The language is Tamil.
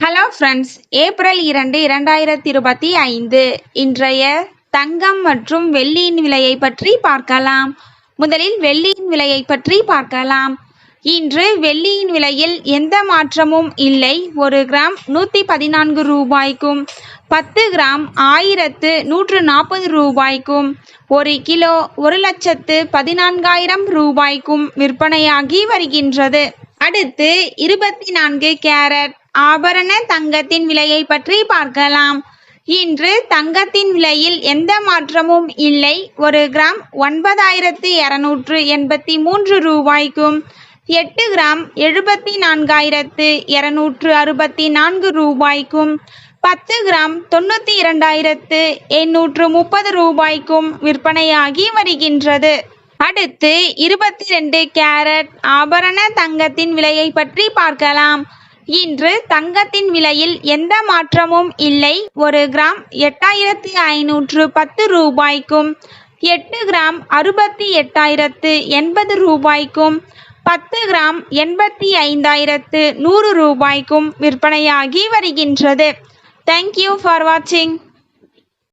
ஹலோ ஃப்ரெண்ட்ஸ், ஏப்ரல் 2, 2025 இன்றைய தங்கம் மற்றும் வெள்ளியின் விலையை பற்றி பார்க்கலாம். முதலில் வெள்ளியின் விலையை பற்றி பார்க்கலாம். இன்று வெள்ளியின் விலையில் எந்த மாற்றமும் இல்லை. 1 கிராம் 114 ரூபாய்க்கும் 10 கிராம் 1140 ரூபாய்க்கும் 1 கிலோ 1,14,000 ரூபாய்க்கும் விற்பனையாகி வருகின்றது. அடுத்து 24 கேரட் ஆபரண தங்கத்தின் விலையை பற்றி பார்க்கலாம். இன்று தங்கத்தின் விலையில் எந்த மாற்றமும் இல்லை. 1 கிராம் 9,283 ரூபாய்க்கும் 8 கிராம் 74,264 ரூபாய்க்கும் 10 கிராம் 92,830 ரூபாய்க்கும் விற்பனையாகி வருகின்றது. அடுத்து 22 கேரட் ஆபரண தங்கத்தின் விலையை பற்றி பார்க்கலாம். இன்று தங்கத்தின் விலையில் எந்த மாற்றமும் இல்லை. 1 கிராம் 8,510 ரூபாய்க்கும் 8 கிராம் 68,080 ரூபாய்க்கும் 10 கிராம் 85,100 ரூபாய்க்கும் விற்பனையாகி வருகின்றது. தேங்க்யூ ஃபார் வாட்சிங்.